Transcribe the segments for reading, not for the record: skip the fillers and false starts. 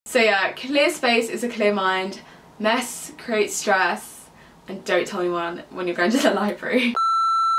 So yeah, clear space is a clear mind, mess creates stress, and don't tell anyone when you're going to the library.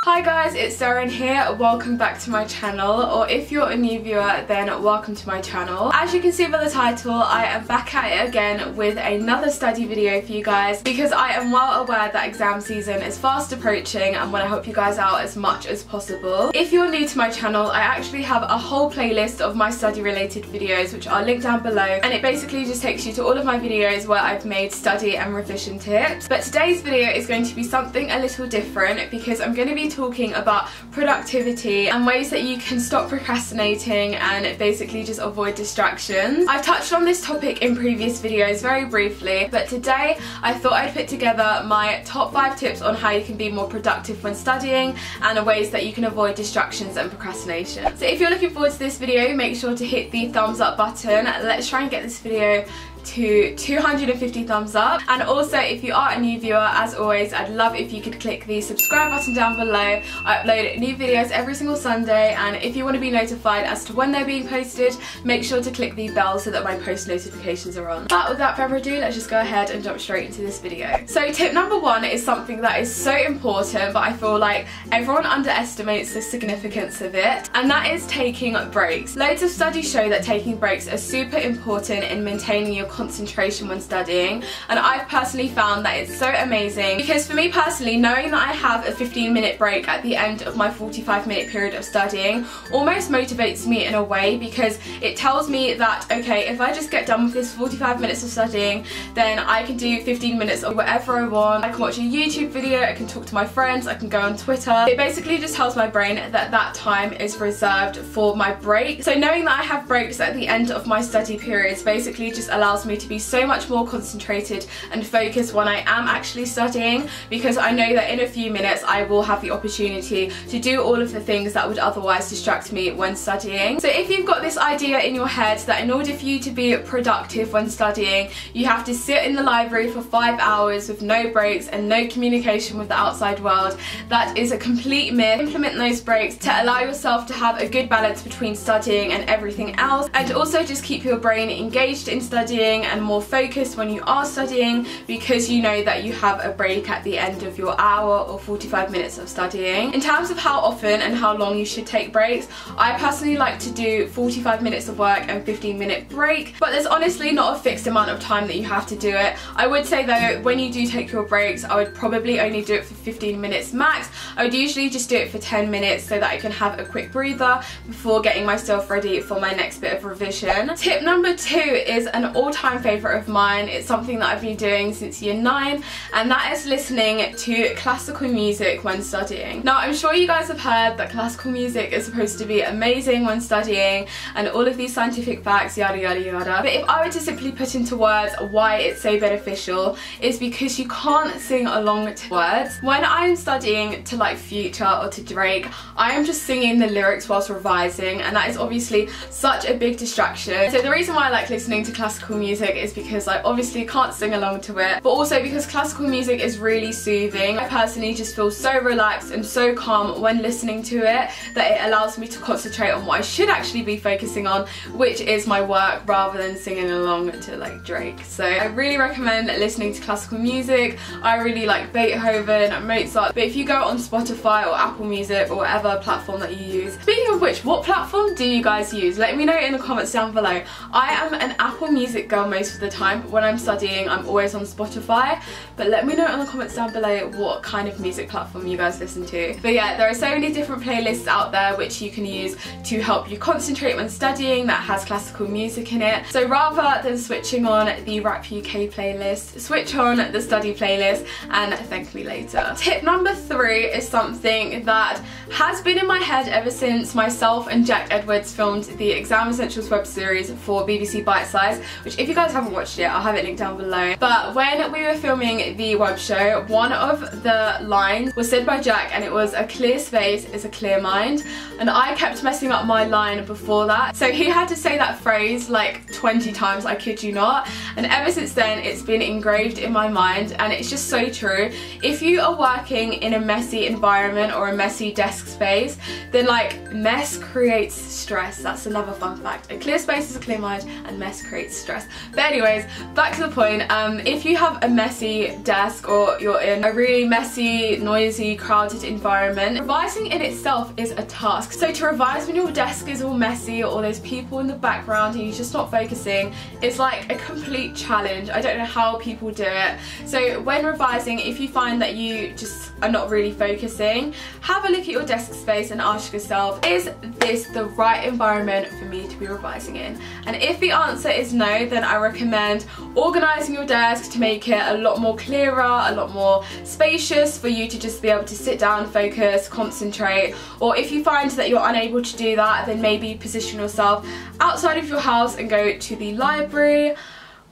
Hi guys, it's Derin here. Welcome back to my channel, or if you're a new viewer then welcome to my channel. As you can see by the title, I am back at it again with another study video for you guys because I am well aware that exam season is fast approaching and want to help you guys out as much as possible. If you're new to my channel, I actually have a whole playlist of my study related videos which are linked down below, and it basically just takes you to all of my videos where I've made study and revision tips. But today's video is going to be something a little different because I'm going to be talking about productivity and ways that you can stop procrastinating and basically just avoid distractions. I've touched on this topic in previous videos very briefly, but today I thought I'd put together my top 5 tips on how you can be more productive when studying and ways that you can avoid distractions and procrastination. So if you're looking forward to this video, make sure to hit the thumbs up button. Let's try and get this video to 250 thumbs up, and also if you are a new viewer, as always I'd love if you could click the subscribe button down below. I upload new videos every single Sunday, and if you want to be notified as to when they're being posted, make sure to click the bell so that my post notifications are on. But without further ado, let's just go ahead and jump straight into this video. So tip number 1 is something that is so important, but I feel like everyone underestimates the significance of it, and that is taking breaks. Loads of studies show that taking breaks are super important in maintaining your concentration when studying, and I've personally found that it's so amazing because for me personally, knowing that I have a 15-minute break at the end of my 45-minute period of studying almost motivates me in a way, because it tells me that okay, if I just get done with this 45 minutes of studying, then I can do 15 minutes of whatever I want. I can watch a YouTube video, I can talk to my friends, I can go on Twitter. It basically just tells my brain that that time is reserved for my break. So knowing that I have breaks at the end of my study periods basically just allows me to be so much more concentrated and focused when I am actually studying, because I know that in a few minutes I will have the opportunity to do all of the things that would otherwise distract me when studying. So if you've got this idea in your head that in order for you to be productive when studying you have to sit in the library for 5 hours with no breaks and no communication with the outside world, that is a complete myth. Implement those breaks to allow yourself to have a good balance between studying and everything else, and also just keep your brain engaged in studying and more focused when you are studying, because you know that you have a break at the end of your hour or 45 minutes of studying. In terms of how often and how long you should take breaks, I personally like to do 45 minutes of work and 15-minute break, but there's honestly not a fixed amount of time that you have to do it. I would say though, when you do take your breaks, I would probably only do it for 15 minutes max. I would usually just do it for 10 minutes so that I can have a quick breather before getting myself ready for my next bit of revision. Tip number 2 is an all-time favourite of mine. It's something that I've been doing since year 9, and that is listening to classical music when studying. Now I'm sure you guys have heard that classical music is supposed to be amazing when studying and all of these scientific facts, yada yada yada, but if I were to simply put into words why it's so beneficial, is because you can't sing along to words. When I'm studying to like Future or to Drake, I am just singing the lyrics whilst revising, and that is obviously such a big distraction. So the reason why I like listening to classical music is because I obviously can't sing along to it, but also because classical music is really soothing. I personally just feel so relaxed and so calm when listening to it that it allows me to concentrate on what I should actually be focusing on, which is my work, rather than singing along to like Drake. So I really recommend listening to classical music. I really like Beethoven, Mozart, but if you go on Spotify or Apple Music or whatever platform that you use. Speaking of which, what platform do you guys use? Let me know in the comments down below. I am an Apple Music girl most of the time, but when I'm studying I'm always on Spotify, but let me know in the comments down below what kind of music platform you guys listen to. But yeah, there are so many different playlists out there which you can use to help you concentrate when studying that has classical music in it. So rather than switching on the Rap UK playlist, switch on the study playlist and thank me later. Tip number 3 is something that has been in my head ever since myself and Jack Edwards filmed the Exam Essentials web series for BBC Bitesize, which if you guys haven't watched it, I'll have it linked down below. But when we were filming the web show, one of the lines was said by Jack, and it was, "A clear space is a clear mind," and I kept messing up my line before that, so he had to say that phrase like 20 times, I kid you not, and ever since then it's been engraved in my mind, and it's just so true. If you are working in a messy environment or a messy desk space, then like mess creates stress. That's another fun fact. A clear space is a clear mind and mess creates stress. But anyways, back to the point. If you have a messy desk or you're in a really messy, noisy, crowded environment, revising in itself is a task. So to revise when your desk is all messy or there's people in the background and you're just not focusing, it's like a complete challenge. I don't know how people do it. So when revising, if you find that you just are not really focusing, have a look at your desk space and ask yourself, is this the right environment for me to be revising in? And if the answer is no, then I recommend organising your desk to make it a lot more clearer, a lot more spacious for you to just be able to sit down, focus, concentrate. Or if you find that you're unable to do that, then maybe position yourself outside of your house and go to the library.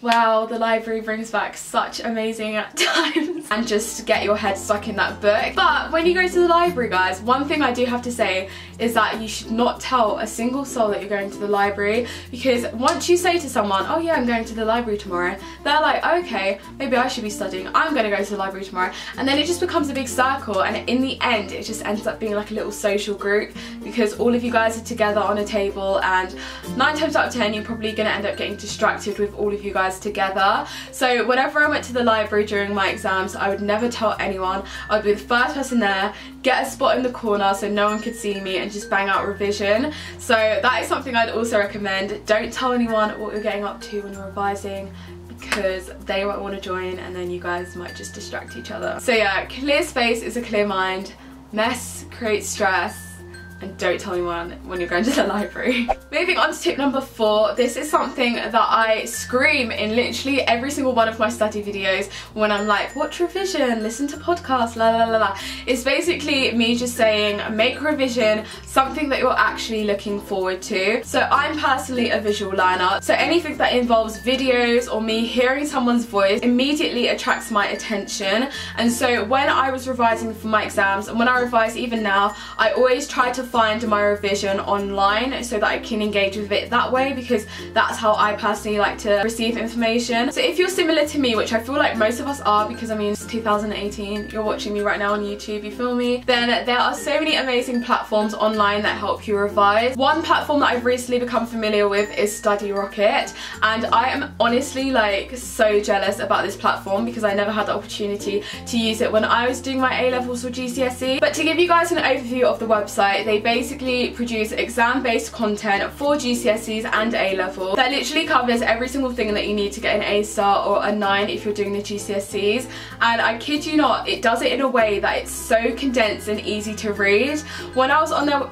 Wow, the library brings back such amazing times. And just get your head stuck in that book. But when you go to the library, guys, one thing I do have to say is that you should not tell a single soul that you're going to the library, because once you say to someone, oh yeah, I'm going to the library tomorrow, they're like, okay, maybe I should be studying, I'm going to go to the library tomorrow. And then it just becomes a big circle, and in the end it just ends up being like a little social group, because all of you guys are together on a table, and 9 times out of 10 you're probably going to end up getting distracted with all of you guys together. So whenever I went to the library during my exams, I would never tell anyone. I would be the first person there, get a spot in the corner so no one could see me, and just bang out revision. So that is something I'd also recommend. Don't tell anyone what you're getting up to when you're revising, because they won't want to join and then you guys might just distract each other. So yeah, clear space is a clear mind, mess creates stress, and don't tell anyone when you're going to the library. Moving on to tip number 4. This is something that I scream in literally every single one of my study videos when I'm like, watch revision, listen to podcasts, la la la la. It's basically me just saying, make revision something that you're actually looking forward to. So I'm personally a visual learner, so anything that involves videos or me hearing someone's voice immediately attracts my attention. And so when I was revising for my exams, and when I revise even now, I always try to find my revision online so that I can engage with it that way, because that's how I personally like to receive information. So if you're similar to me, which I feel like most of us are, because I mean it's 2018, you're watching me right now on YouTube, you feel me? Then there are so many amazing platforms online that help you revise. One platform that I've recently become familiar with is Study Rocket, and I am honestly like so jealous about this platform because I never had the opportunity to use it when I was doing my A-levels or GCSE. But to give you guys an overview of the website, they basically produce exam-based content for GCSEs and A-level that literally covers every single thing that you need to get an A-star or a 9 if you're doing the GCSEs. And I kid you not, it does it in a way that it's so condensed and easy to read. When I was on their...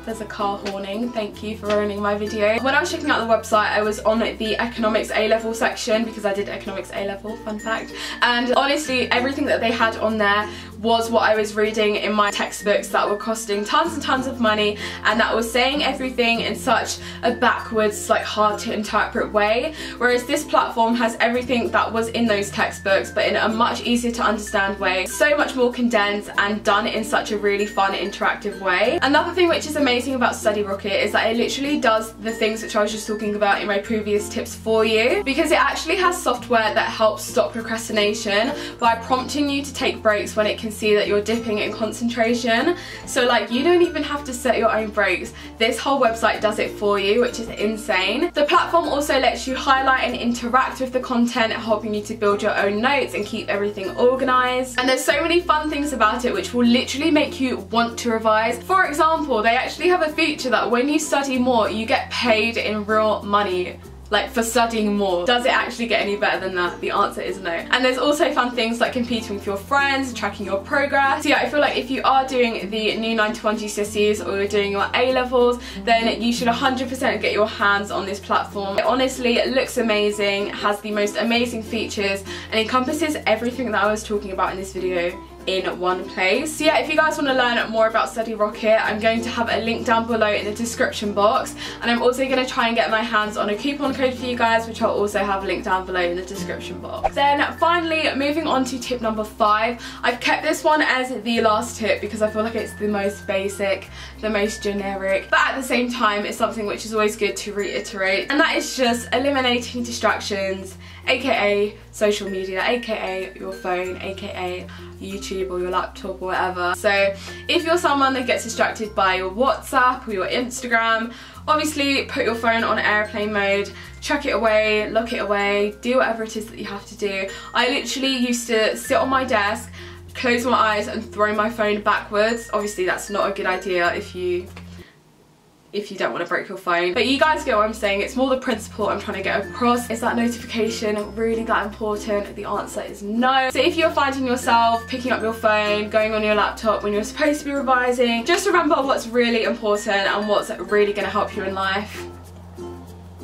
There's a car horning, thank you for ruining my video. When I was checking out the website, I was on the economics A-level section because I did economics A-level, fun fact. And honestly, everything that they had on there was what I was reading in my textbooks that were costing tons and tons of money, and that was saying everything in such a backwards, like hard to interpret way. Whereas this platform has everything that was in those textbooks, but in a much easier to understand way, so much more condensed and done in such a really fun, interactive way. Another thing which is amazing about Study Rocket is that it literally does the things which I was just talking about in my previous tips for you, because it actually has software that helps stop procrastination by prompting you to take breaks when it can see that you're dipping in concentration. So like, you don't even have to set your own breaks. This whole website does it for you, which is insane. The platform also lets you highlight and interact with the content, helping you to build your own notes and keep everything organized. And there's so many fun things about it which will literally make you want to revise. For example, they actually have a feature that when you study more, you get paid in real money. Like, for studying more. Does it actually get any better than that? The answer is no. And there's also fun things like competing with your friends, tracking your progress. So yeah, I feel like if you are doing the new 9 to 1 GCSEs or you're doing your A-levels, then you should 100% get your hands on this platform. It honestly looks amazing, has the most amazing features, and encompasses everything that I was talking about in this video in one place. So yeah, if you guys want to learn more about Study Rocket, I'm going to have a link down below in the description box, and I'm also going to try and get my hands on a coupon code for you guys, which I'll also have a link down below in the description box. Then finally, moving on to tip number 5. I've kept this one as the last tip because I feel like it's the most basic, the most generic, but at the same time it's something which is always good to reiterate, and that is just eliminating distractions, aka social media, aka your phone, aka YouTube, YouTube or your laptop or whatever. So if you're someone that gets distracted by your WhatsApp or your Instagram, obviously put your phone on airplane mode, chuck it away, lock it away, do whatever it is that you have to do. I literally used to sit on my desk, close my eyes and throw my phone backwards. Obviously that's not a good idea if you don't want to break your phone, but you guys get what I'm saying. It's more the principle I'm trying to get across. Is that notification really that important? The answer is no. So if you're finding yourself picking up your phone, going on your laptop when you're supposed to be revising, just remember what's really important and what's really going to help you in life.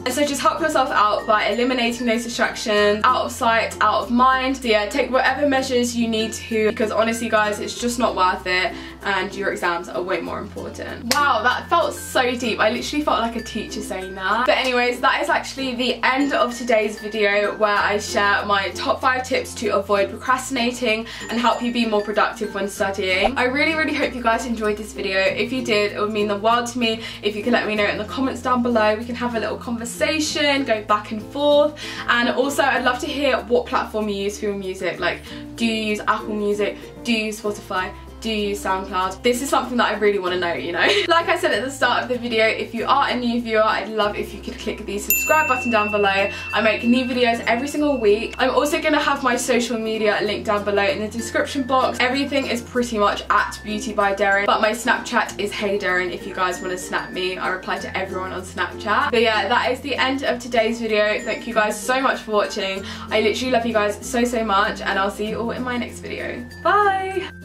And so just help yourself out by eliminating those distractions, out of sight, out of mind. So yeah, take whatever measures you need to, because honestly guys, it's just not worth it and your exams are way more important. Wow, that felt so deep. I literally felt like a teacher saying that. But anyways, that is actually the end of today's video where I share my top 5 tips to avoid procrastinating and help you be more productive when studying. I really hope you guys enjoyed this video. If you did, it would mean the world to me if you could let me know in the comments down below. We can have a little conversation, go back and forth, and also I'd love to hear what platform you use for your music. Like, do you use Apple Music? Do you use Spotify? Do you use SoundCloud? This is something that I really want to know, you know. Like I said at the start of the video, if you are a new viewer, I'd love if you could click the subscribe button down below. I make new videos every single week. I'm also going to have my social media linked down below in the description box. Everything is pretty much at Beauty by Derin, but my Snapchat is Hey Derin if you guys want to snap me. I reply to everyone on Snapchat. But yeah, that is the end of today's video. Thank you guys so much for watching. I literally love you guys so much, and I'll see you all in my next video. Bye!